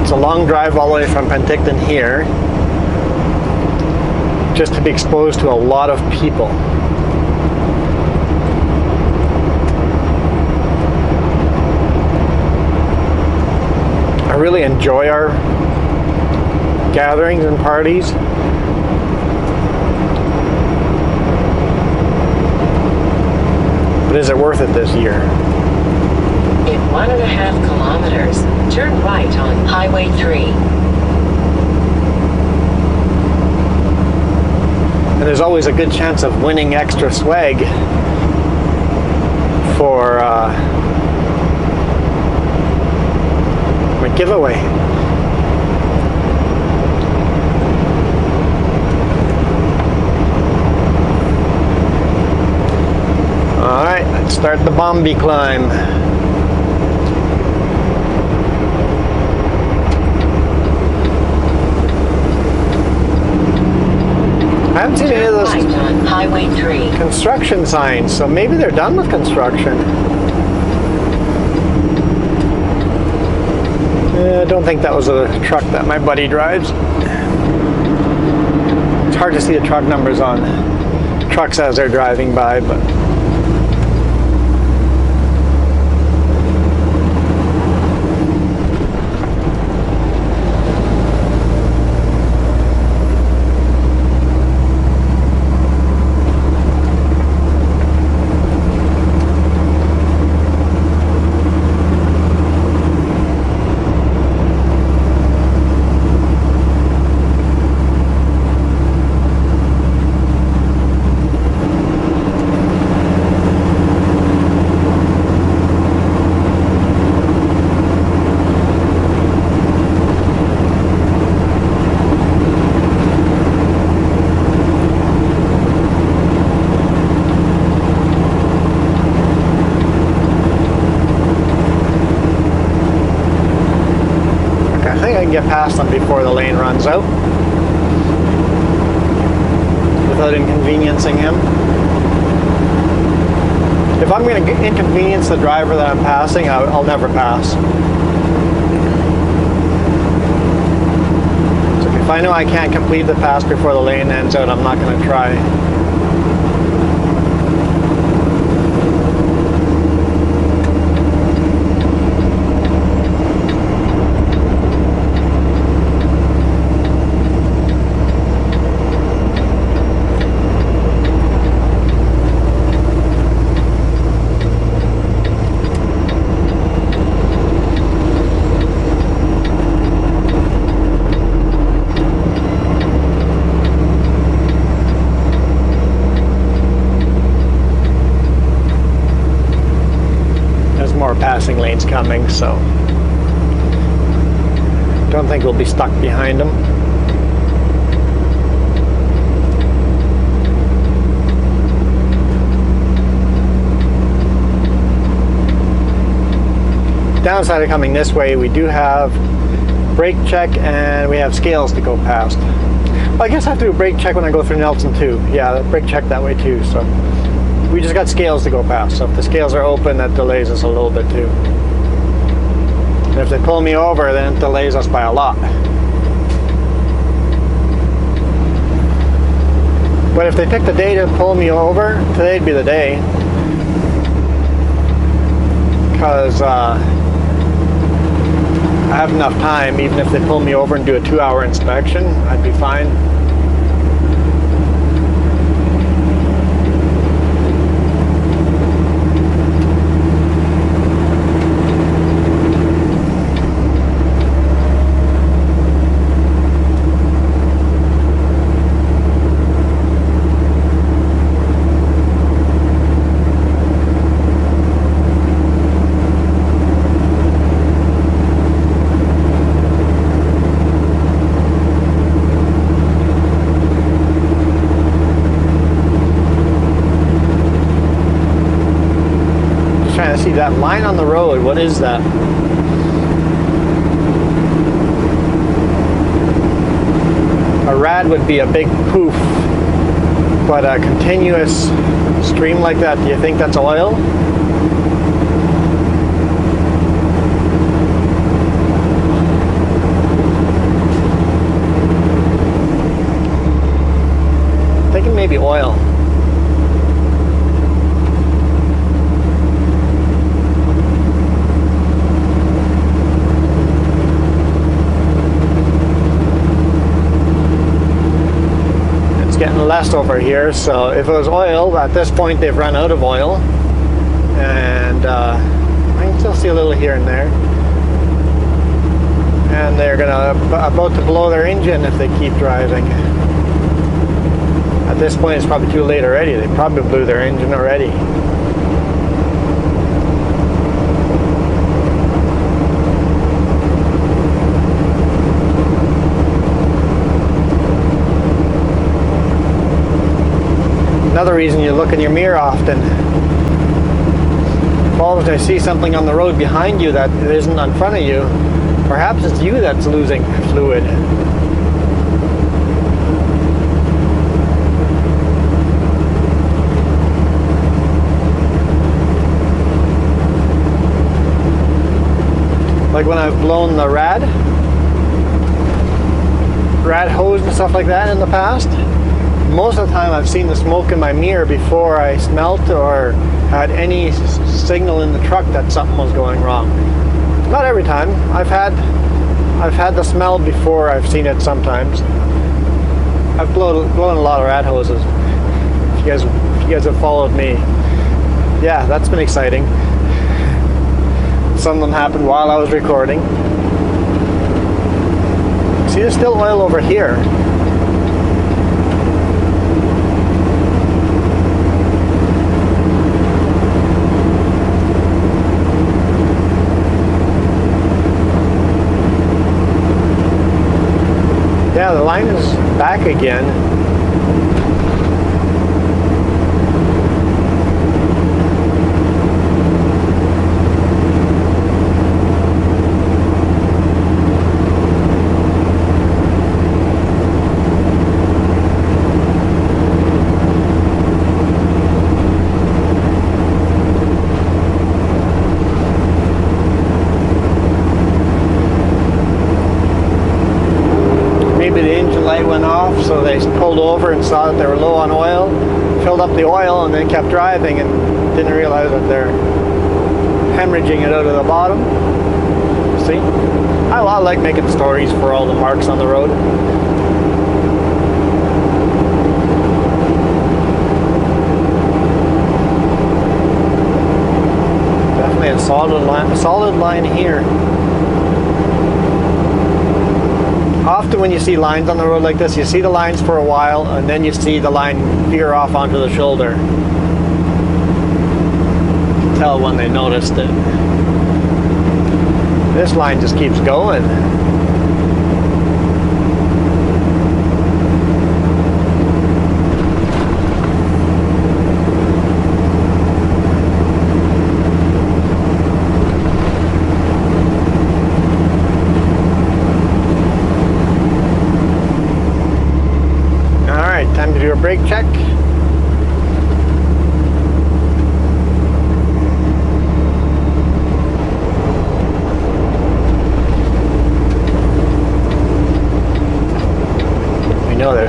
It's a long drive all the way from Penticton here, just to be exposed to a lot of people. I really enjoy our gatherings and parties. But is it worth it this year? In 1.5 kilometers, turn right on Highway 3. And there's always a good chance of winning extra swag for my giveaway. Alright, let's start the Bombi climb. I haven't seen any of those on Highway 3. construction signs, so maybe they're done with construction. I don't think that was a truck that my buddy drives. It's hard to see the truck numbers on trucks as they're driving by, but get past them before the lane runs out without inconveniencing him. If I'm going to inconvenience the driver that I'm passing, I'll never pass. So if I know I can't complete the pass before the lane ends out, I'm not going to try. More passing lanes coming, so Don't think we'll be stuck behind them. Downside of coming this way, we do have brake check and we have scales to go past. Well, I guess I have to do a brake check when I go through Nelson too. Yeah, brake check that way too. So we just got scales to go past. So if the scales are open, that delays us a little bit too. And if they pull me over, then it delays us by a lot. But if they pick the day to pull me over, today'd be the day. Because I have enough time. Even if they pull me over and do a 2-hour inspection, I'd be fine. See that line on the road, what is that? A rad would be a big poof, but a continuous stream like that, do you think that's oil? I'm thinking maybe oil. Getting less over here, so if it was oil, at this point they've run out of oil, and I can still see a little here and there, and they're about to blow their engine if they keep driving. At this point it's probably too late already. They probably blew their engine already. Another reason you look in your mirror often. If all of a sudden you see something on the road behind you that isn't in front of you, perhaps it's you that's losing fluid. Like when I've blown the rad hose and stuff like that in the past, most of the time I've seen the smoke in my mirror before I smelt or had any signal in the truck that something was going wrong. Not every time. I've had the smell before I've seen it sometimes. I've blown a lot of rad hoses. If you guys have followed me. Yeah, that's been exciting. Some of them happened while I was recording. See, there's still oil over here. Yeah, the line is back again. Went off, so they pulled over and saw that they were low on oil, filled up the oil, and then kept driving and didn't realize that they're hemorrhaging it out of the bottom. See? I like making stories for all the marks on the road. Definitely a solid line here. Often when you see lines on the road like this, you see the lines for a while and then you see the line veer off onto the shoulder. You can tell when they noticed it. This line just keeps going.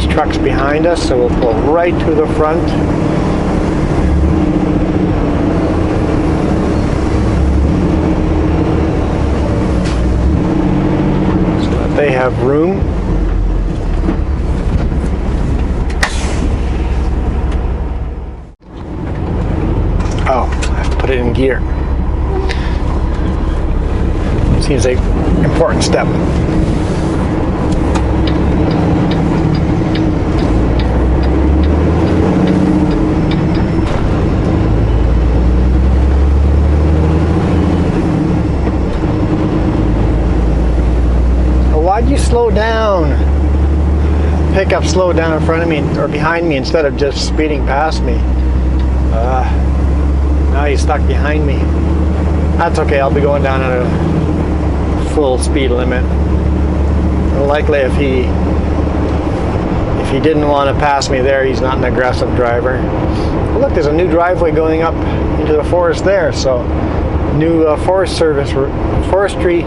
truck's behind us, so we'll pull right to the front. So that they have room. Oh, I have to put it in gear. Seems like an important step. Why'd you slow down? Pickup slowed down in front of me or behind me instead of just speeding past me. Now he's stuck behind me. That's okay, I'll be going down at a full speed limit. Likely if he didn't want to pass me there, he's not an aggressive driver. Well, look, there's a new driveway going up into the forest there, so new forestry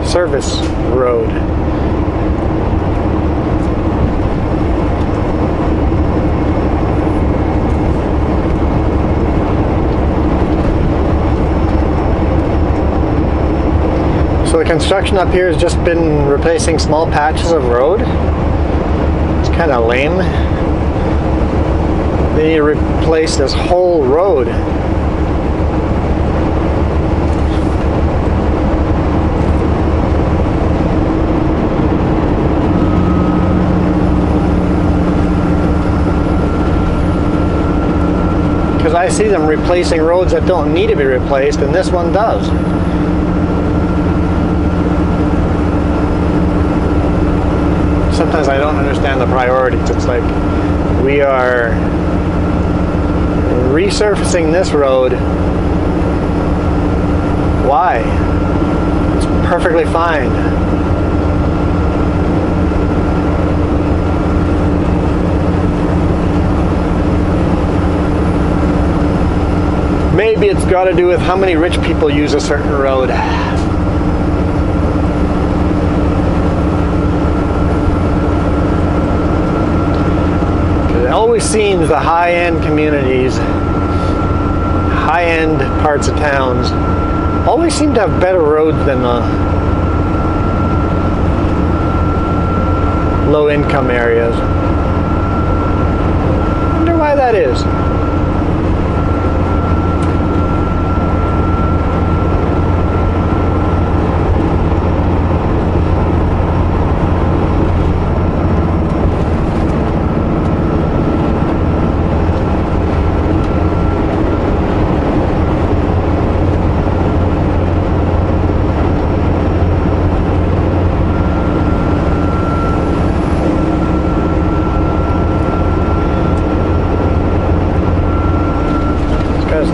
service road. So the construction up here has just been replacing small patches of road. It's kind of lame. They need to replace this whole road. Because I see them replacing roads that don't need to be replaced, and this one does. Sometimes I don't understand the priorities. It's like we are resurfacing this road. Why? It's perfectly fine. Maybe it's got to do with how many rich people use a certain road. It always seems the high-end communities, high-end parts of towns, always seem to have better roads than the low-income areas. I wonder why that is.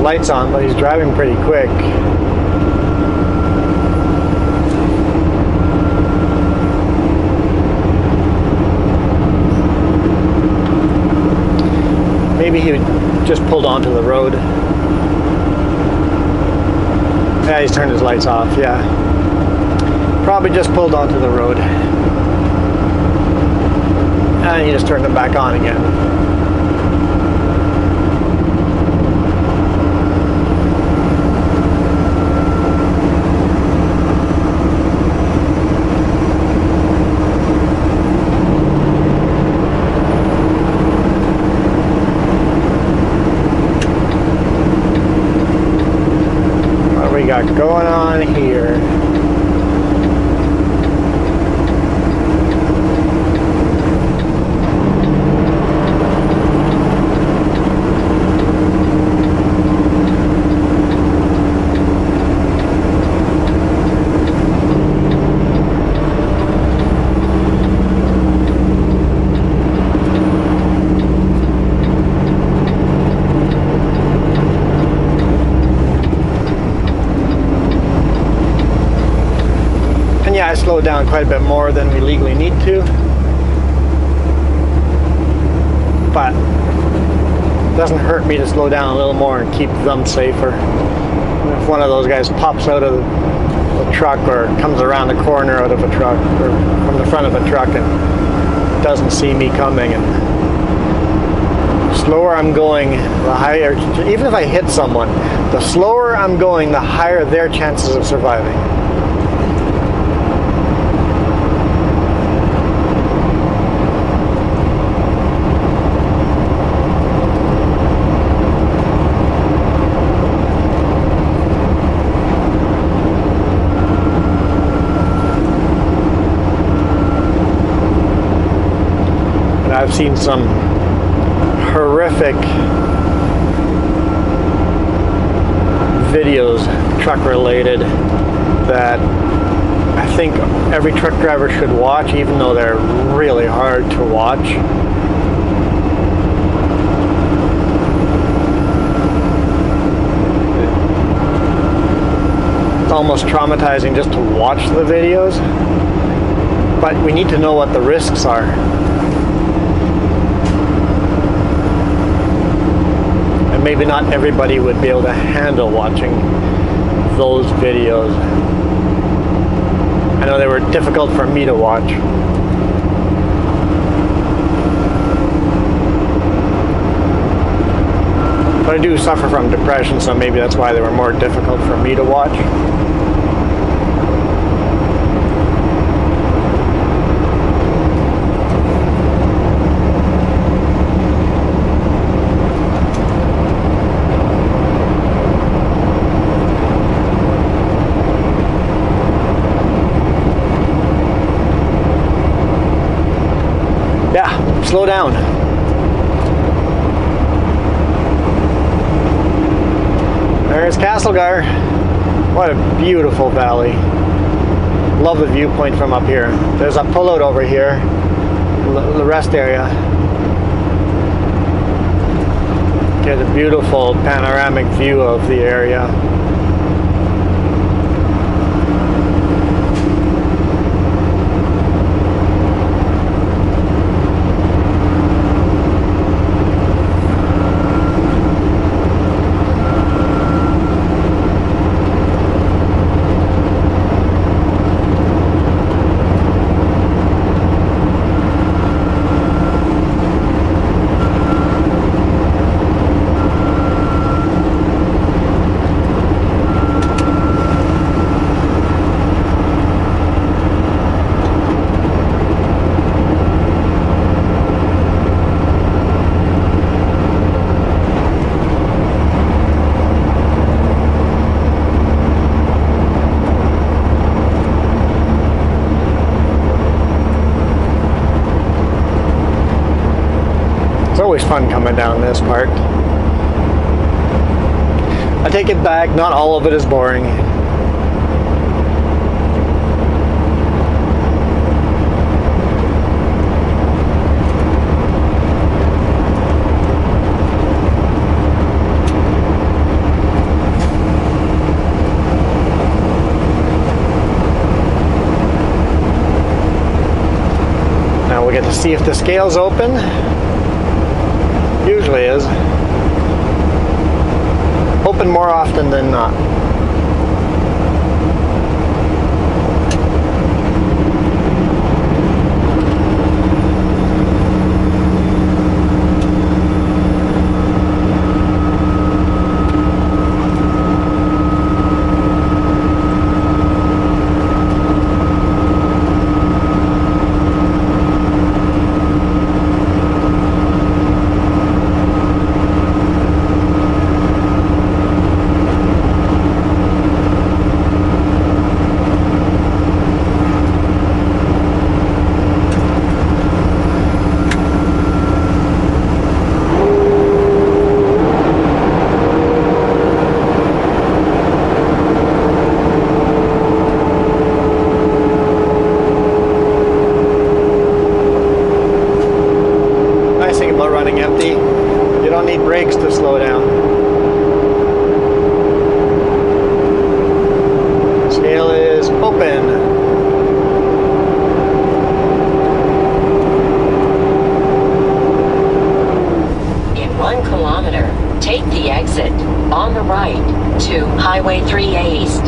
Lights on, but he's driving pretty quick. Maybe he just pulled onto the road. Yeah, he's turned his lights off, yeah. Probably just pulled onto the road. And he just turned them back on again. Got going on here. I slowed down quite a bit more than we legally need to, but it doesn't hurt me to slow down a little more and keep them safer. If one of those guys pops out of the truck or comes around the corner out of a truck or from the front of a truck and doesn't see me coming. And the slower I'm going, the higher, even if I hit someone, the slower I'm going, the higher their chances of surviving. I've seen some horrific videos, truck related, that I think every truck driver should watch, even though they're really hard to watch. It's almost traumatizing just to watch the videos, but we need to know what the risks are. Maybe not everybody would be able to handle watching those videos. I know they were difficult for me to watch. But I do suffer from depression, so maybe that's why they were more difficult for me to watch. Slow down. There's Castlegar. What a beautiful valley. Love the viewpoint from up here. There's a pullout over here, the rest area. Get a beautiful panoramic view of the area. Always fun coming down this part. I take it back, not all of it is boring. Now we get to see if the scale's open. Usually is. Open more often than not. Empty. You don't need brakes to slow down. Scale is open. In 1 kilometer, take the exit on the right to Highway 3 East.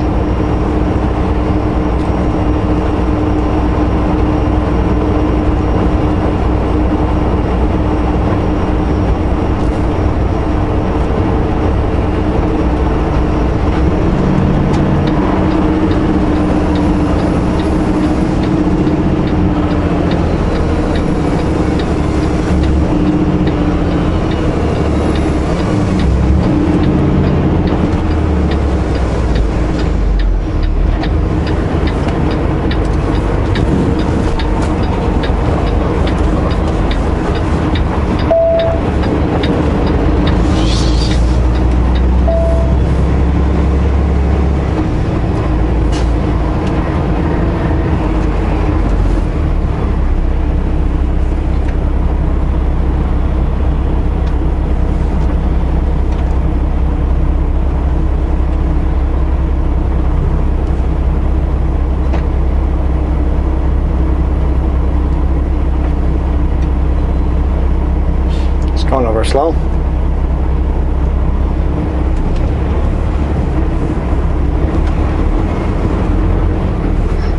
slow.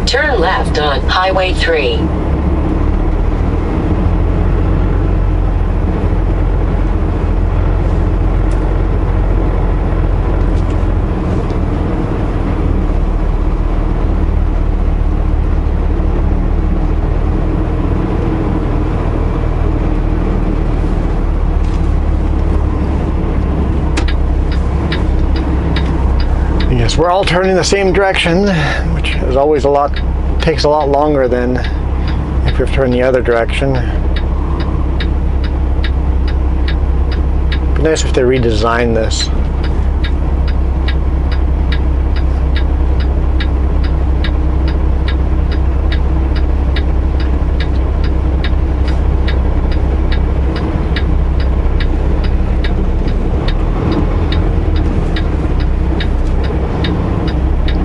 Turn left on Highway 3. Yes, we're all turning the same direction, which is always takes a lot longer than if you're turning the other direction. It'd be nice if they redesigned this.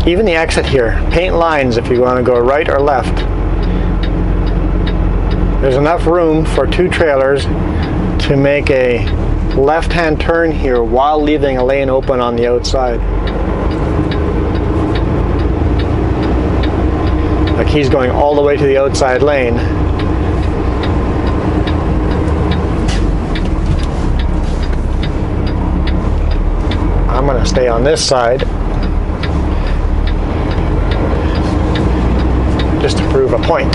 Even the exit here, paint lines if you want to go right or left. There's enough room for 2 trailers to make a left-hand turn here while leaving a lane open on the outside. Like he's going all the way to the outside lane. I'm going to stay on this side, just to prove a point.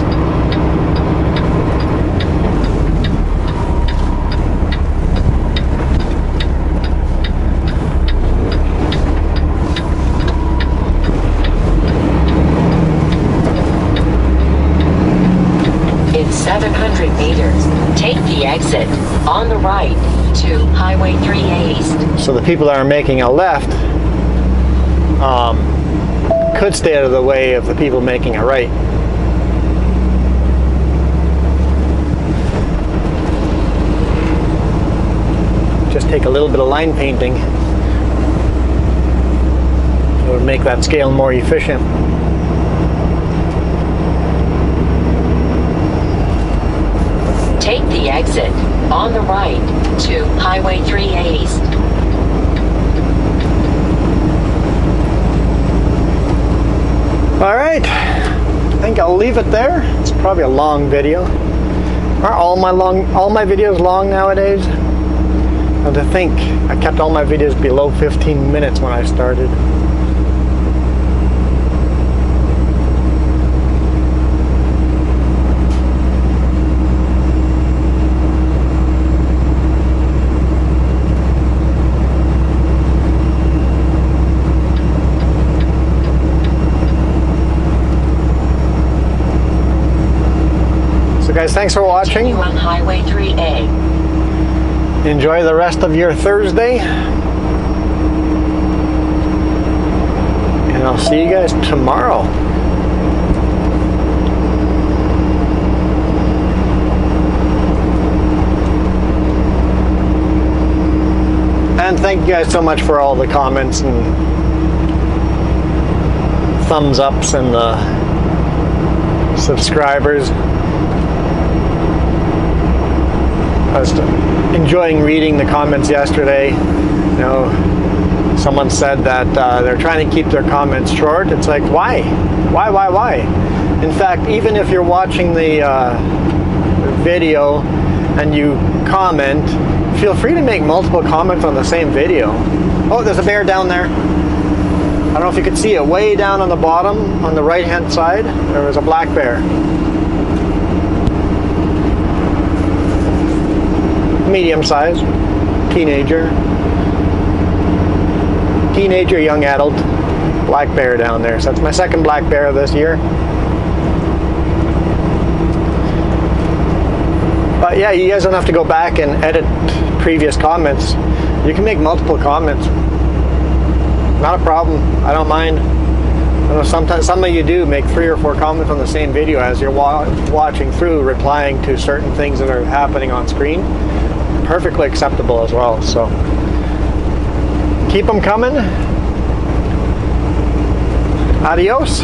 In 700 meters, take the exit on the right to Highway 3 East. So the people that are making a left could stay out of the way of the people making a right. Just take a little bit of line painting. It would make that scale more efficient. Take the exit on the right to Highway 3 East. Alright, I think I'll leave it there. It's probably a long video. Are all my videos long nowadays? And to think, I kept all my videos below 15 minutes when I started. So guys, thanks for watching. Continue on Highway 3A. Enjoy the rest of your Thursday. And I'll see you guys tomorrow. And thank you guys so much for all the comments and thumbs ups and the subscribers. I was enjoying reading the comments yesterday. You know, someone said that they're trying to keep their comments short. It's like, why? Why? In fact, even if you're watching the video and you comment, feel free to make multiple comments on the same video. Oh, there's a bear down there. I don't know if you could see it. Way down on the bottom, on the right-hand side, there was a black bear. Medium size, teenager, young adult, black bear down there. So that's my second black bear this year. But yeah, you guys don't have to go back and edit previous comments. You can make multiple comments. Not a problem. I don't mind. I know sometimes some of you do make 3 or 4 comments on the same video as you're watching through, replying to certain things that are happening on screen. Perfectly acceptable as well. So keep them coming. Adios.